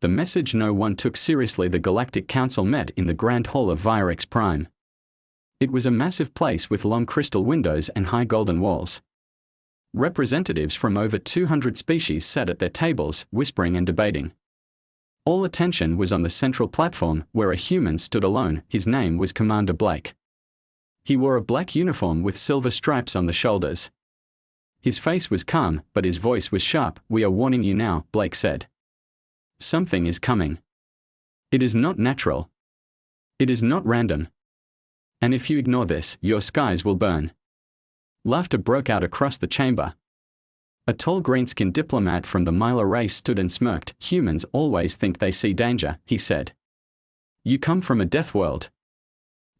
The message no one took seriously. The Galactic Council met in the Grand Hall of Virex Prime. It was a massive place with long crystal windows and high golden walls. Representatives from over 200 species sat at their tables, whispering and debating. All attention was on the central platform, where a human stood alone. His name was Commander Blake. He wore a black uniform with silver stripes on the shoulders. His face was calm, but his voice was sharp. "We are warning you now," Blake said. "Something is coming. It is not natural. It is not random. And if you ignore this, your skies will burn." Laughter broke out across the chamber. A tall green-skinned diplomat from the Myla race stood and smirked. "Humans always think they see danger," he said. "You come from a death world.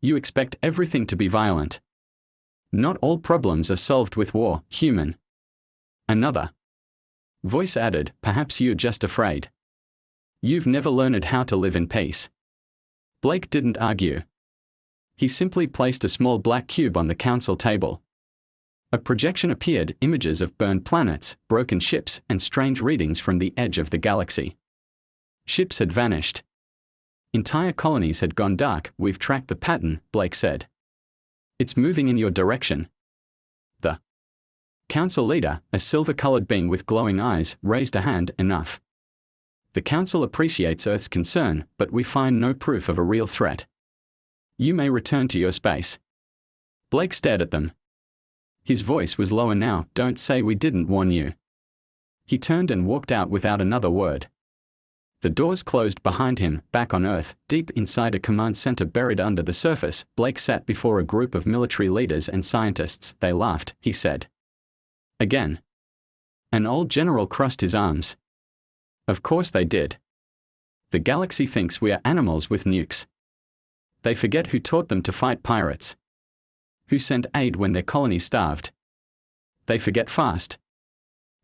You expect everything to be violent. Not all problems are solved with war, human." Another voice added, "Perhaps you're just afraid. You've never learned how to live in peace." Blake didn't argue. He simply placed a small black cube on the council table. A projection appeared, images of burned planets, broken ships, and strange readings from the edge of the galaxy. Ships had vanished. Entire colonies had gone dark. "We've tracked the pattern," Blake said. "It's moving in your direction." The council leader, a silver-colored being with glowing eyes, raised a hand. "Enough. The council appreciates Earth's concern, but we find no proof of a real threat. You may return to your space." Blake stared at them. His voice was lower now. "Don't say we didn't warn you." He turned and walked out without another word. The doors closed behind him. Back on Earth, deep inside a command center buried under the surface, Blake sat before a group of military leaders and scientists. "They laughed," he said. "Again." An old general crossed his arms. "Of course they did. The galaxy thinks we are animals with nukes. They forget who taught them to fight pirates. Who sent aid when their colony starved. They forget fast."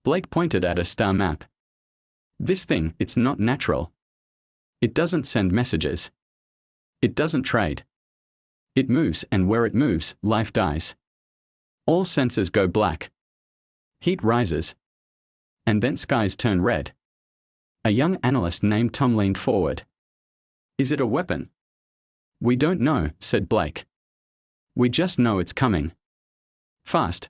Blake pointed at a star map. "This thing, it's not natural. It doesn't send messages. It doesn't trade. It moves, and where it moves, life dies. All sensors go black. Heat rises. And then skies turn red." A young analyst named Tom leaned forward. "Is it a weapon?" "We don't know," said Blake. "We just know it's coming. Fast."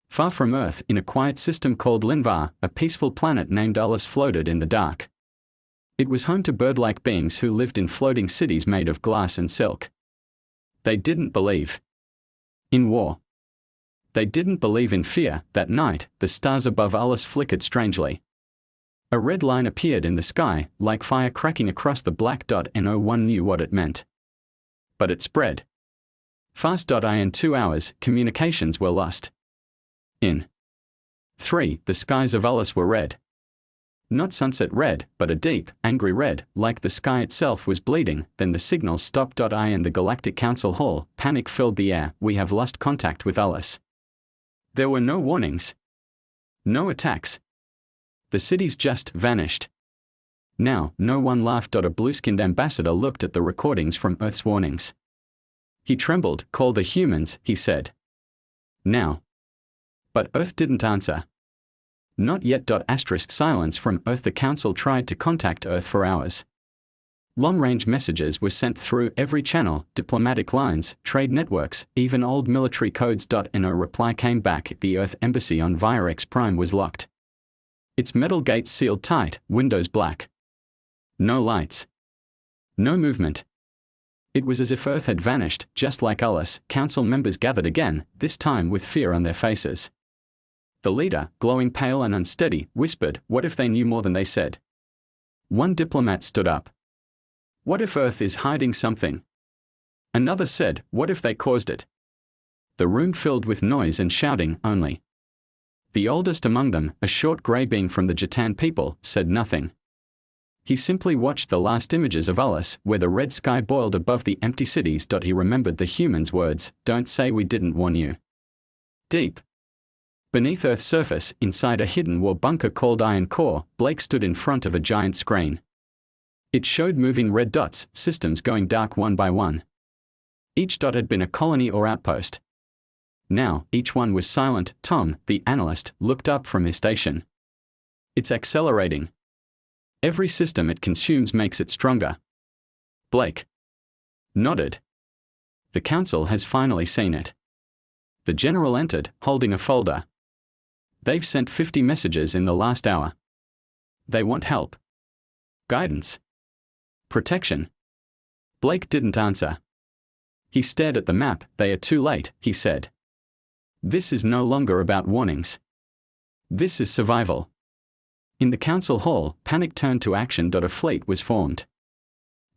Far from Earth, in a quiet system called Linvar, a peaceful planet named Ullus floated in the dark. It was home to bird-like beings who lived in floating cities made of glass and silk. They didn't believe in war. They didn't believe in fear. That night, the stars above Ullus flickered strangely. A red line appeared in the sky, like fire cracking across the black dot, and no one knew what it meant. But it spread fast. In 2 hours, communications were lost. In 3, the skies of Ullus were red. Not sunset red, but a deep, angry red, like the sky itself was bleeding. Then the signals stopped. In the Galactic Council Hall, panic filled the air. "We have lost contact with Ullus." There were no warnings. No attacks. The cities just vanished. Now, no one laughed. A blue-skinned ambassador looked at the recordings from Earth's warnings. He trembled. "Call the humans," he said. "Now." But Earth didn't answer. Not yet. Silence from Earth. The Council tried to contact Earth for hours. Long-range messages were sent through every channel, diplomatic lines, trade networks, even old military codes. No reply came back. The Earth embassy on Virex Prime was locked. Its metal gates sealed tight, windows black. No lights. No movement. It was as if Earth had vanished, just like Ullus. Council members gathered again, this time with fear on their faces. The leader, glowing pale and unsteady, whispered, "What if they knew more than they said?" One diplomat stood up. "What if Earth is hiding something?" Another said, "What if they caused it?" The room filled with noise and shouting. Only the oldest among them, a short grey being from the Jatan people, said nothing. He simply watched the last images of Ullus, where the red sky boiled above the empty cities. He remembered the humans' words, "Don't say we didn't warn you." Deep beneath Earth's surface, inside a hidden war bunker called Iron Core, Blake stood in front of a giant screen. It showed moving red dots, systems going dark one by one. Each dot had been a colony or outpost. Now, each one was silent. Tom, the analyst, looked up from his station. "It's accelerating." Every system it consumes makes it stronger. Blake nodded. The council has finally seen it. The general entered, holding a folder. They've sent 50 messages in the last hour. They want help. Guidance. Protection. Blake didn't answer. He stared at the map. They are too late, he said. This is no longer about warnings. This is survival. In the council hall, panic turned to action. A fleet was formed.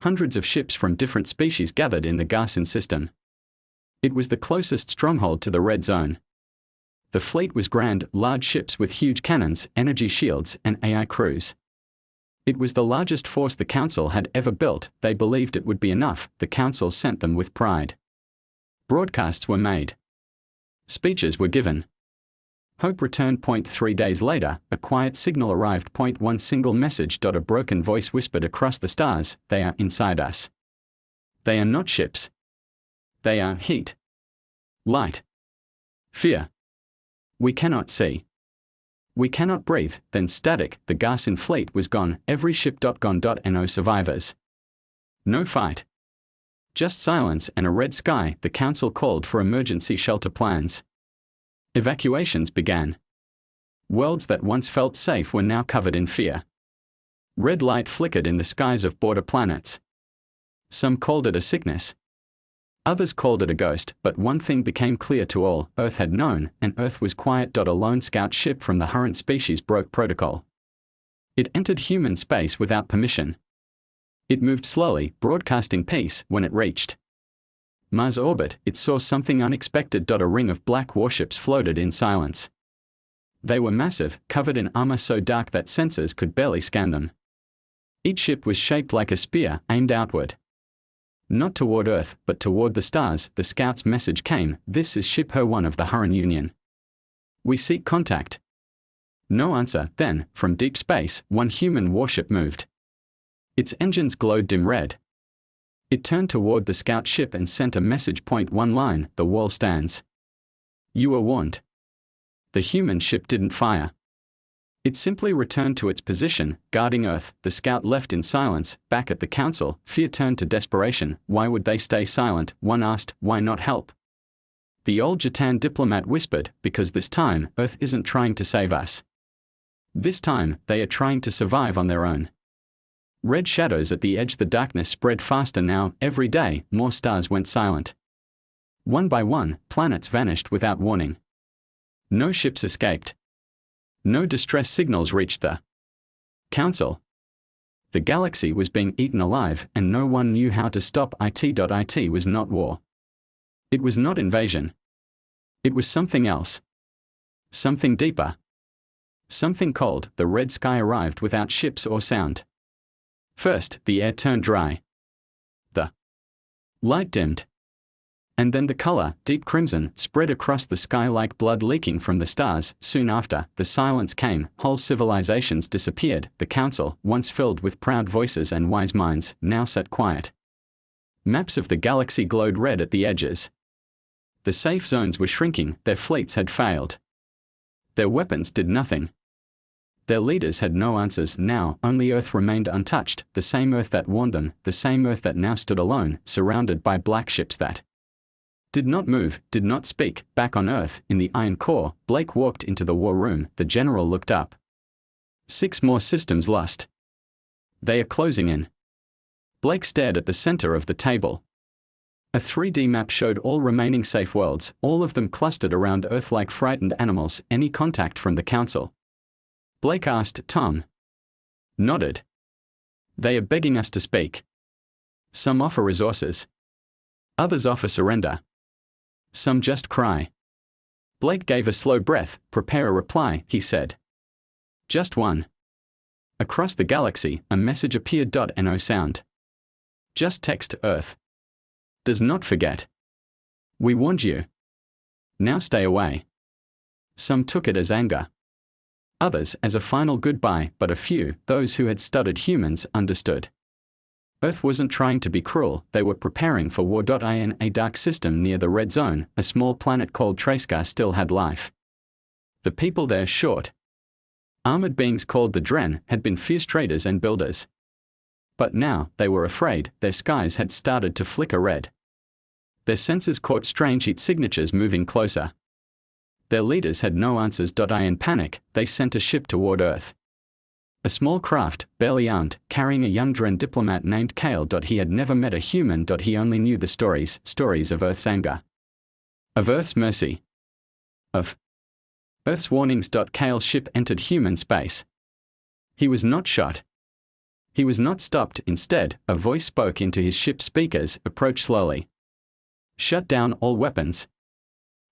Hundreds of ships from different species gathered in the Garson system. It was the closest stronghold to the Red Zone. The fleet was grand, large ships with huge cannons, energy shields, and AI crews. It was the largest force the council had ever built. They believed it would be enough. The council sent them with pride. Broadcasts were made. Speeches were given. Hope returned. 3 days later, a quiet signal arrived. One single message. A broken voice whispered across the stars, they are inside us. They are not ships. They are heat. Light. Fear. We cannot see. We cannot breathe. Then static. The Garson fleet was gone. Every ship gone. No survivors. No fight. Just silence and a red sky. The council called for emergency shelter plans. Evacuations began. Worlds that once felt safe were now covered in fear. Red light flickered in the skies of border planets. Some called it a sickness. Others called it a ghost, but one thing became clear to all: Earth had known, and Earth was quiet. A lone scout ship from the Hurrent species broke protocol. It entered human space without permission. It moved slowly, broadcasting peace. When it reached Mars orbit, it saw something unexpected. A ring of black warships floated in silence. They were massive, covered in armor so dark that sensors could barely scan them. Each ship was shaped like a spear, aimed outward. Not toward Earth, but toward the stars. The scout's message came: this is Ship HFY of the Hurrent Union. We seek contact. No answer. Then, from deep space, one human warship moved. Its engines glowed dim red. It turned toward the scout ship and sent a message. One line: the wall stands. You were warned. The human ship didn't fire. It simply returned to its position, guarding Earth. The scout left in silence. Back at the council, fear turned to desperation. Why would they stay silent? One asked. Why not help? The old Jatan diplomat whispered, because this time, Earth isn't trying to save us. This time, they are trying to survive on their own. Red shadows at the edge. The darkness spread faster now. Every day, more stars went silent. One by one, planets vanished without warning. No ships escaped. No distress signals reached the council. The galaxy was being eaten alive, and no one knew how to stop it. It was not war. It was not invasion. It was something else. Something deeper. Something cold. The red sky arrived without ships or sound. First, the air turned dry. The light dimmed. And then the color, deep crimson, spread across the sky like blood leaking from the stars. Soon after, the silence came. Whole civilizations disappeared. The council, once filled with proud voices and wise minds, now sat quiet. Maps of the galaxy glowed red at the edges. The safe zones were shrinking. Their fleets had failed. Their weapons did nothing. Their leaders had no answers. Now, only Earth remained untouched. The same Earth that warned them. The same Earth that now stood alone, surrounded by black ships that did not move, did not speak. Back on Earth, in the Iron Core, Blake walked into the war room. The general looked up. 6 more systems lost. They are closing in. Blake stared at the center of the table. A 3D map showed all remaining safe worlds, all of them clustered around Earth like frightened animals. Any contact from the council? Blake asked. Tom nodded. They are begging us to speak. Some offer resources. Others offer surrender. Some just cry. Blake gave a slow breath. Prepare a reply, he said. Just one. Across the galaxy, a message appeared. No sound. Just text to Earth. Does not forget. We warned you. Now stay away. Some took it as anger. Others as a final goodbye, but a few, those who had studied humans, understood. Earth wasn't trying to be cruel. They were preparing for war. In a dark system near the Red Zone, a small planet called Traskar still had life. The people there short armored beings called the Dren had been fierce traders and builders. But now, they were afraid, their skies had started to flicker red. Their sensors caught strange heat signatures moving closer. Their leaders had no answers. In panic, they sent a ship toward Earth. A small craft, barely armed, carrying a young Dren diplomat named Kale. He had never met a human. He only knew the stories of Earth's anger, of Earth's mercy, of Earth's warnings. Kale's ship entered human space. He was not shot. He was not stopped. Instead, a voice spoke into his ship's speakers. Approach slowly. Shut down all weapons.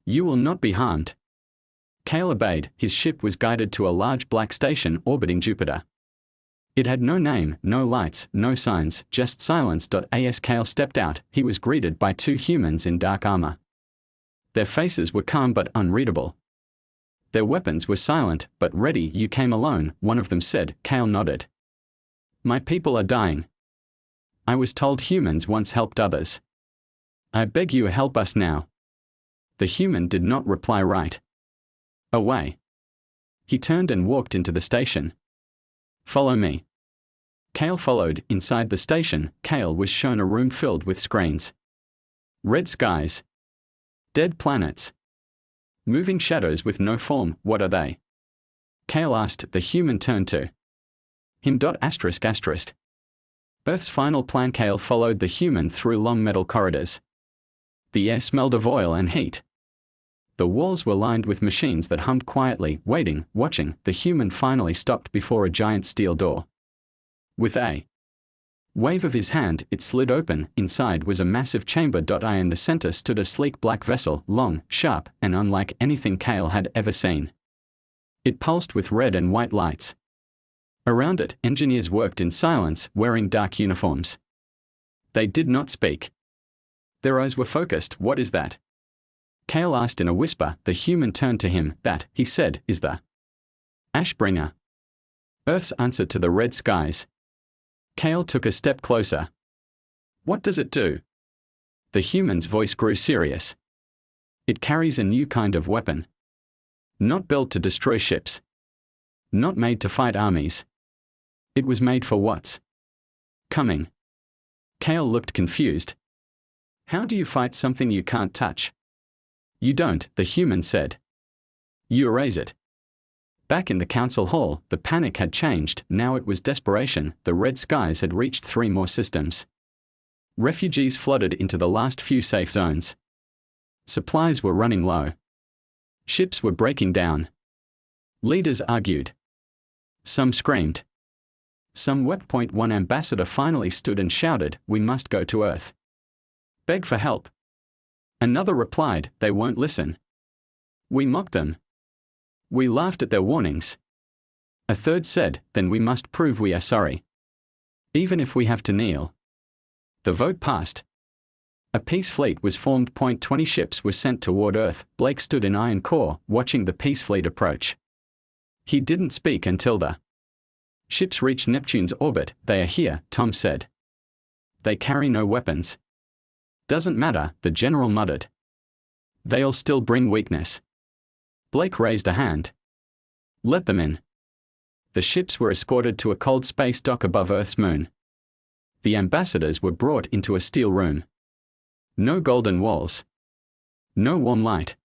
You will not be harmed. Kale obeyed. His ship was guided to a large black station orbiting Jupiter. It had no name, no lights, no signs, just silence. As Kale stepped out, he was greeted by two humans in dark armor. Their faces were calm but unreadable. Their weapons were silent, but ready. You came alone, one of them said. Kale nodded. My people are dying. I was told humans once helped others. I beg you help us now. The human did not reply right away. He turned and walked into the station. Follow me. Kale followed. Inside the station, Kale was shown a room filled with screens. Red skies. Dead planets. Moving shadows with no form. What are they? Kale asked. The human turned to him. Earth's final plan. Kale followed the human through long metal corridors. The air smelled of oil and heat. The walls were lined with machines that hummed quietly, waiting, watching. The human finally stopped before a giant steel door. With a wave of his hand, it slid open. Inside was a massive chamber. In the center stood a sleek black vessel, long, sharp, and unlike anything Kale had ever seen. It pulsed with red and white lights. Around it, engineers worked in silence, wearing dark uniforms. They did not speak. Their eyes were focused. What is that? Kale asked in a whisper. The human turned to him. That, he said, is the Ashbringer. Earth's answer to the red skies. Kale took a step closer. What does it do? The human's voice grew serious. It carries a new kind of weapon. Not built to destroy ships. Not made to fight armies. It was made for what's coming. Kale looked confused. How do you fight something you can't touch? You don't, the human said. You erase it. Back in the council hall, the panic had changed. Now it was desperation. The red skies had reached 3 more systems. Refugees flooded into the last few safe zones. Supplies were running low. Ships were breaking down. Leaders argued. Some screamed. Some wept. One ambassador finally stood and shouted, "We must go to Earth. Beg for help." Another replied, "They won't listen. We mocked them. We laughed at their warnings." A third said, "Then we must prove we are sorry. Even if we have to kneel." The vote passed. A peace fleet was formed. 20 ships were sent toward Earth. Blake stood in Iron Core, watching the peace fleet approach. He didn't speak until the ships reached Neptune's orbit. "They are here," Tom said. "They carry no weapons." "Doesn't matter," the general muttered. "They'll still bring weakness." Blake raised a hand. "Let them in." The ships were escorted to a cold space dock above Earth's moon. The ambassadors were brought into a steel room. No golden walls. No warm light.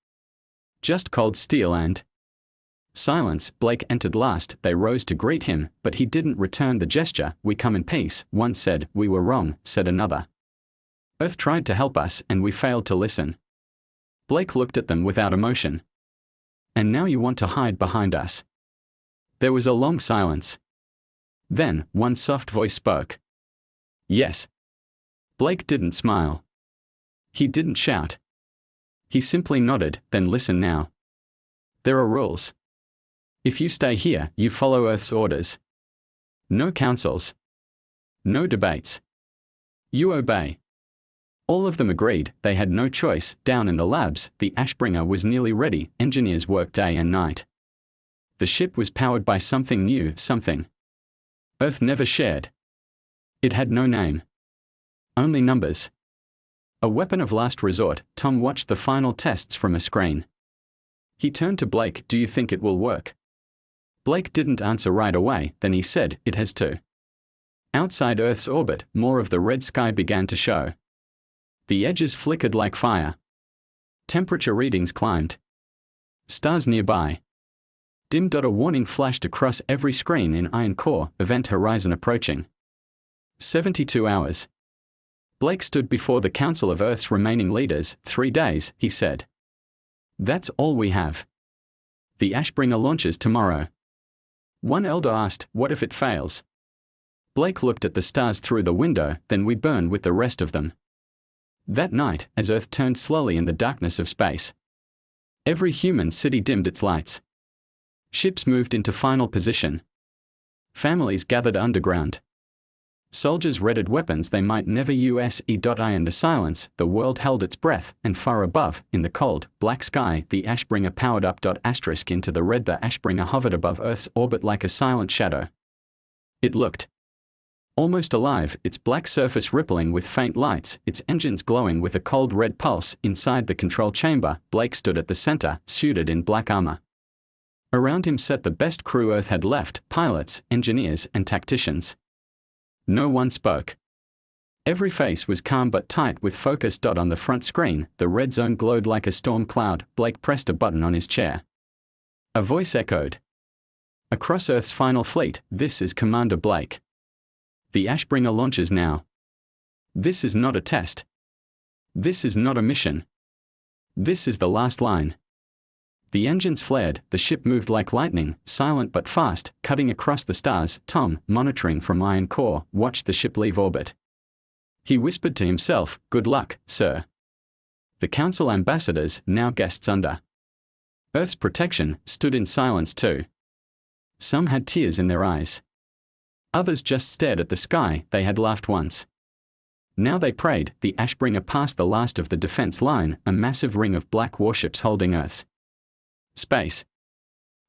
Just cold steel and silence. Blake entered last. They rose to greet him, but he didn't return the gesture. "We come in peace," one said. "We were wrong," said another. "Earth tried to help us and we failed to listen." Blake looked at them without emotion. "And now you want to hide behind us?" There was a long silence. Then, one soft voice spoke. "Yes." Blake didn't smile. He didn't shout. He simply nodded. "Then listen now. There are rules. If you stay here, you follow Earth's orders. No councils. No debates. You obey." All of them agreed. They had no choice. Down in the labs, the Ashbringer was nearly ready. Engineers worked day and night. The ship was powered by something new, something Earth never shared. It had no name. Only numbers. A weapon of last resort. Tom watched the final tests from a screen. He turned to Blake. "Do you think it will work?" Blake didn't answer right away, then he said, "It has to." Outside Earth's orbit, more of the red sky began to show. The edges flickered like fire. Temperature readings climbed. Stars nearby. Dim. A warning flashed across every screen in Iron Core, event horizon approaching. 72 hours. Blake stood before the Council of Earth's remaining leaders. 3 days, he said. That's all we have. The Ashbringer launches tomorrow. One elder asked, "What if it fails?" Blake looked at the stars through the window, "Then we burn with the rest of them." That night, as Earth turned slowly in the darkness of space, every human city dimmed its lights. Ships moved into final position. Families gathered underground. Soldiers readied weapons they might never use. In the silence, the world held its breath, and far above, in the cold, black sky, the Ashbringer powered up. Into the red, the Ashbringer hovered above Earth's orbit like a silent shadow. It looked almost alive, its black surface rippling with faint lights, its engines glowing with a cold red pulse. Inside the control chamber, Blake stood at the center, suited in black armor. Around him sat the best crew Earth had left, pilots, engineers, and tacticians. No one spoke. Every face was calm but tight with focus. On the front screen, the red zone glowed like a storm cloud. Blake pressed a button on his chair. A voice echoed. Across Earth's final fleet, "This is Commander Blake. The Ashbringer launches now. This is not a test. This is not a mission. This is the last line." The engines flared, the ship moved like lightning, silent but fast, cutting across the stars. Tom, monitoring from Iron Core, watched the ship leave orbit. He whispered to himself, "Good luck, sir." The council ambassadors, now guests under Earth's protection, stood in silence too. Some had tears in their eyes. Others just stared at the sky. They had laughed once. Now they prayed. The Ashbringer passed the last of the defense line, a massive ring of black warships holding Earth's space.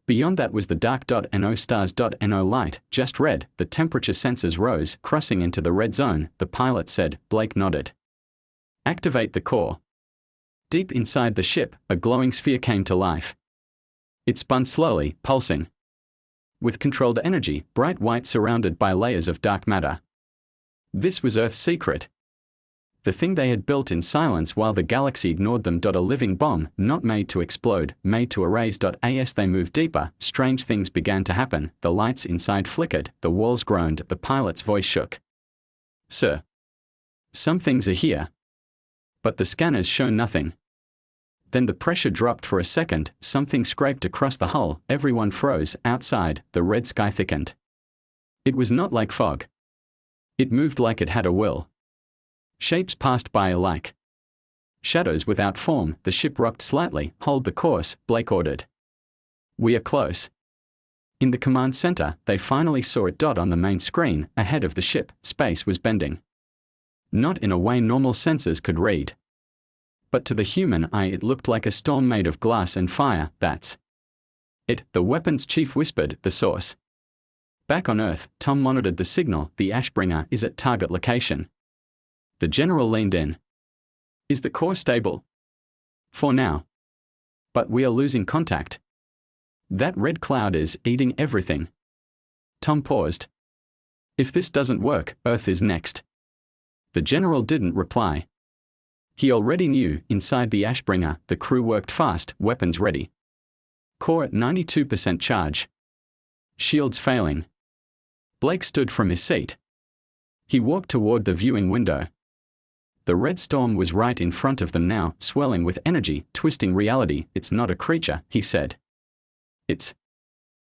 Beyond that was the dark no stars no light, just red. The temperature sensors rose, crossing into the red zone. The pilot said. Blake nodded. "Activate the core." Deep inside the ship, a glowing sphere came to life. It spun slowly, pulsing with controlled energy, bright white surrounded by layers of dark matter. This was Earth's secret. The thing they had built in silence while the galaxy ignored them. A living bomb, not made to explode, made to erase. As they moved deeper, strange things began to happen. The lights inside flickered, the walls groaned, the pilot's voice shook. "Sir, some things are here." But the scanners show nothing. Then the pressure dropped for a second, something scraped across the hull, everyone froze. Outside, the red sky thickened. It was not like fog. It moved like it had a will. Shapes passed by alike. Shadows without form. The ship rocked slightly. "Hold the course," Blake ordered. "We are close." In the command center, they finally saw it. On the main screen, ahead of the ship, space was bending. Not in a way normal sensors could read. But to the human eye it looked like a storm made of glass and fire. "That's it," the weapons chief whispered, "the source." Back on Earth, Tom monitored the signal. "The Ashbringer is at target location." The general leaned in. "Is the core stable?" "For now. But we are losing contact. That red cloud is eating everything." Tom paused. "If this doesn't work, Earth is next." The general didn't reply. He already knew. Inside the Ashbringer, the crew worked fast, weapons ready. Core at 92% charge. Shields failing. Blake stood from his seat. He walked toward the viewing window. The red storm was right in front of them now, swelling with energy, twisting reality. "It's not a creature," he said. "It's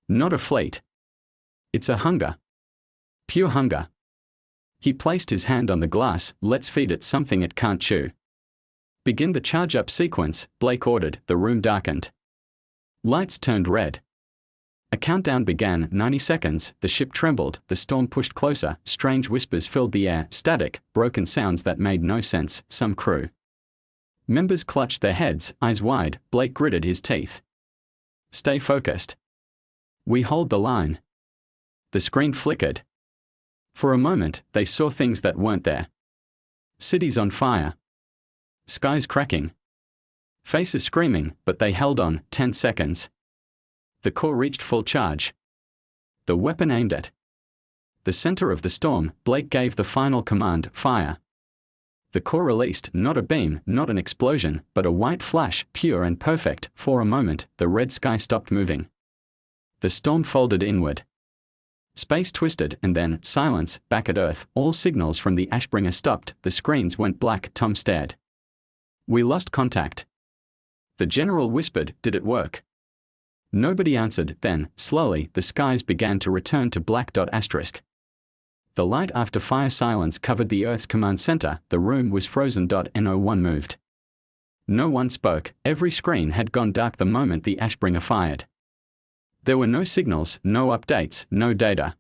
not a fleet. It's a hunger. Pure hunger." He placed his hand on the glass. "Let's feed it something it can't chew." "Begin the charge-up sequence," Blake ordered. The room darkened. Lights turned red. A countdown began. 90 seconds. The ship trembled. The storm pushed closer. Strange whispers filled the air. Static, broken sounds that made no sense. Some crew members clutched their heads, eyes wide. Blake gritted his teeth. "Stay focused. We hold the line." The screen flickered. For a moment, they saw things that weren't there. Cities on fire. Skies cracking. Faces screaming, but they held on. 10 seconds. The core reached full charge. the weapon aimed at the center of the storm, Blake gave the final command, fire. The core released, not a beam, not an explosion, but a white flash, pure and perfect. For a moment, the red sky stopped moving. The storm folded inward. Space twisted, and then, silence, back at Earth. All signals from the Ashbringer stopped, the screens went black. Tom stared. We lost contact. The general whispered, did it work? Nobody answered. Then, slowly, the skies began to return to black. Asterisk. The light after fire silence covered the Earth's command center. The room was frozen. No one moved. No one spoke. Every screen had gone dark the moment the Ashbringer fired. There were no signals, no updates, no data.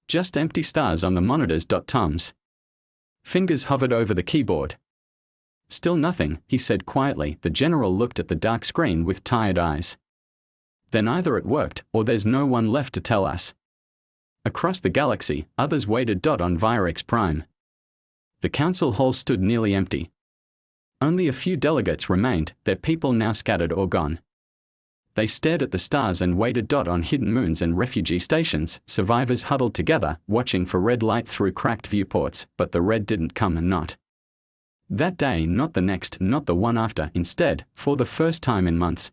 Just empty stars on the monitors. Tom's fingers hovered over the keyboard. Still nothing, he said quietly. The general looked at the dark screen with tired eyes. Then either it worked, or there's no one left to tell us. Across the galaxy, others waited. On Virex Prime. The council hall stood nearly empty. Only a few delegates remained, their people now scattered or gone. They stared at the stars and waited. On hidden moons and refugee stations, survivors huddled together, watching for red light through cracked viewports, but the red didn't come. And not that day, not the next, not the one after. Instead, for the first time in months,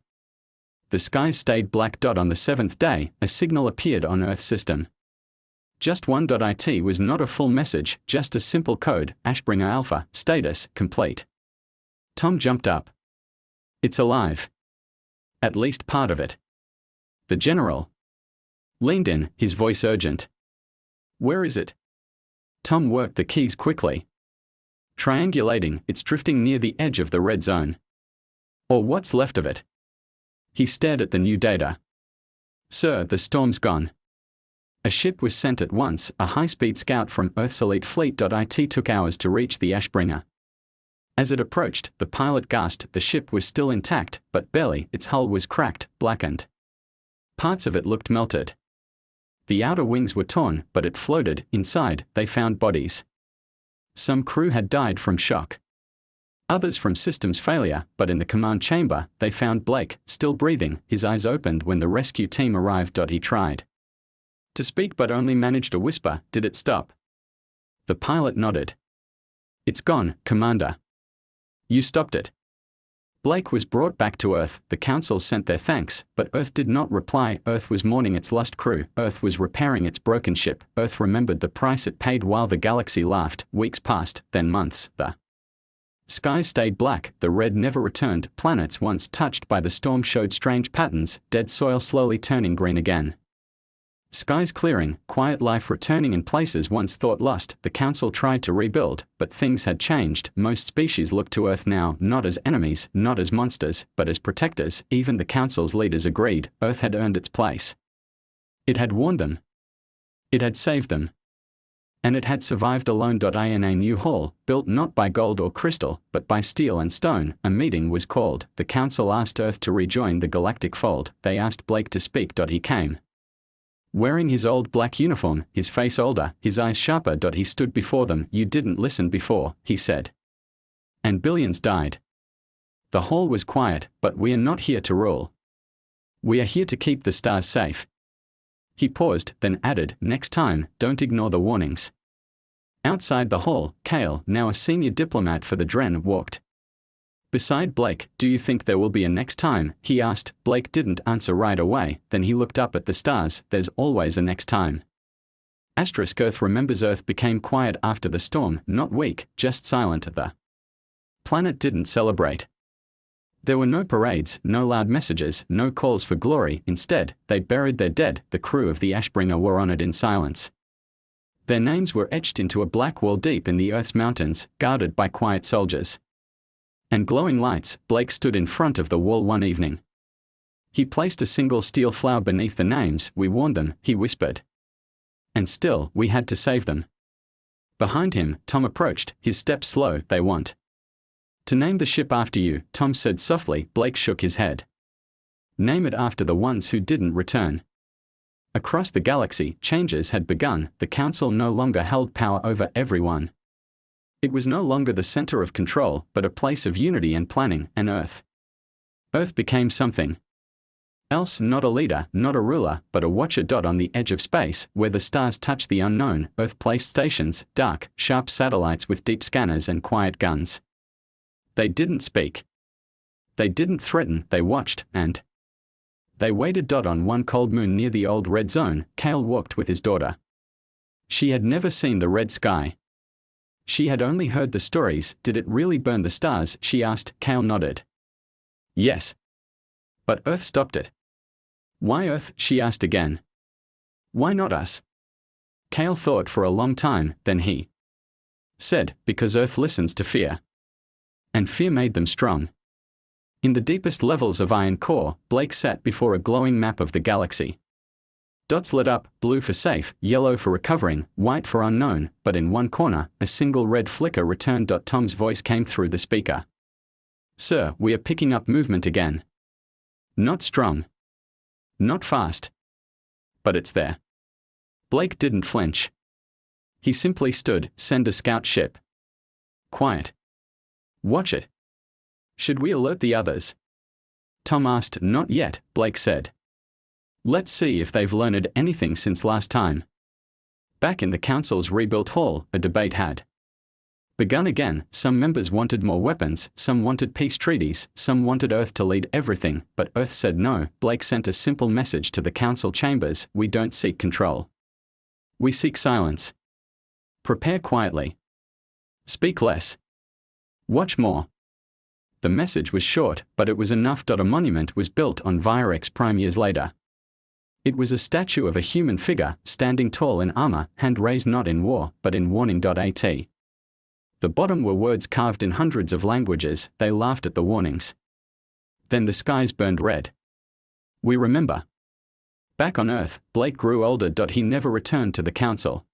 the skies stayed black. On the seventh day, a signal appeared on Earth's system. Just one. It was not a full message, just a simple code, Ashbringer Alpha, status, complete. Tom jumped up. It's alive. At least part of it. The general leaned in, his voice urgent. Where is it? Tom worked the keys quickly. Triangulating, it's drifting near the edge of the red zone. Or what's left of it. He stared at the new data. Sir, the storm's gone. A ship was sent at once, a high-speed scout from Earth's elite fleet. It took hours to reach the Ashbringer. As it approached, the pilot gasped. The ship was still intact, but barely. Its hull was cracked, blackened. Parts of it looked melted. The outer wings were torn, but it floated. Inside, they found bodies. Some crew had died from shock. Others from systems failure, but in the command chamber, they found Blake, still breathing. His eyes opened when the rescue team arrived. He tried to speak but only managed a whisper. Did it stop? The pilot nodded. It's gone, Commander. You stopped it. Blake was brought back to Earth. The council sent their thanks, but Earth did not reply. Earth was mourning its lost crew. Earth was repairing its broken ship. Earth remembered the price it paid while the galaxy laughed. Weeks passed, then months. The sky stayed black. The red never returned. Planets once touched by the storm showed strange patterns. Dead soil slowly turning green again. Skies clearing, quiet life returning in places once thought lost. The council tried to rebuild, but things had changed. Most species looked to Earth now, not as enemies, not as monsters, but as protectors. Even the council's leaders agreed, Earth had earned its place. It had warned them. It had saved them. And it had survived alone. In a new hall, built not by gold or crystal, but by steel and stone, a meeting was called. The council asked Earth to rejoin the galactic fold. They asked Blake to speak. He came. Wearing his old black uniform, his face older, his eyes sharper. He stood before them. You didn't listen before, he said. And billions died. The hall was quiet, but we are not here to rule. We are here to keep the stars safe. He paused, then added, next time, don't ignore the warnings. Outside the hall, Kale, now a senior diplomat for the Dren, walked beside Blake. Do you think there will be a next time? He asked. Blake didn't answer right away, then he looked up at the stars. There's always a next time. Asterisk. Earth remembers. Earth became quiet after the storm, not weak, just silent. The planet didn't celebrate. There were no parades, no loud messages, no calls for glory. Instead, they buried their dead. The crew of the Ashbringer were honored in silence. Their names were etched into a black wall deep in the Earth's mountains, guarded by quiet soldiers and glowing lights. Blake stood in front of the wall one evening. He placed a single steel flower beneath the names. We warned them, he whispered. And still, we had to save them. Behind him, Tom approached, his steps slow. They want to name the ship after you, Tom said softly. Blake shook his head. Name it after the ones who didn't return. Across the galaxy, changes had begun. The council no longer held power over everyone. It was no longer the center of control, but a place of unity and planning. And Earth became something Else not a leader, not a ruler, but a watcher. On the edge of space, where the stars touch the unknown, Earth placed stations, dark, sharp satellites with deep scanners and quiet guns. They didn't speak. They didn't threaten, they watched, and they waited. On one cold moon near the old red zone, Cale walked with his daughter. She had never seen the red sky. She had only heard the stories. Did it really burn the stars? She asked. Cale nodded. Yes. But Earth stopped it. Why Earth? She asked again. Why not us? Cale thought for a long time, then he said, because Earth listens to fear. And fear made them strong. In the deepest levels of Iron Core, Blake sat before a glowing map of the galaxy. Dots lit up, blue for safe, yellow for recovering, white for unknown, but in one corner, a single red flicker returned. Tom's voice came through the speaker. Sir, we are picking up movement again. Not strong. Not fast. But it's there. Blake didn't flinch. He simply stood. Send a scout ship. Quiet. Watch it. Should we alert the others? Tom asked. Not yet, Blake said. Let's see if they've learned anything since last time. Back in the Council's rebuilt hall, a debate had begun again. Some members wanted more weapons, some wanted peace treaties, some wanted Earth to lead everything, but Earth said no. Blake sent a simple message to the Council chambers: we don't seek control. We seek silence. Prepare quietly. Speak less. Watch more. The message was short, but it was enough. A monument was built on Virex Prime years later. It was a statue of a human figure, standing tall in armor, hand raised not in war, but in warning. At the bottom were words carved in hundreds of languages. They laughed at the warnings. Then the skies burned red. We remember. Back on Earth, Blake grew older. He never returned to the Council.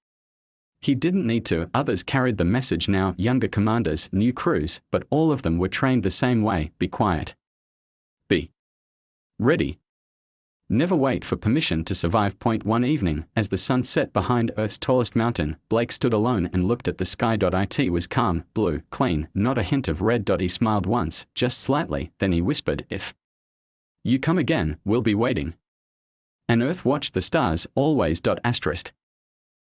He didn't need to. Others carried the message now, younger commanders, new crews, but all of them were trained the same way: be quiet. Be ready. Never wait for permission to survive. One evening, as the sun set behind Earth's tallest mountain, Blake stood alone and looked at the sky. It was calm, blue, clean, not a hint of red. He smiled once, just slightly, then he whispered, if you come again, we'll be waiting. And Earth watched the stars, always. Asterisk.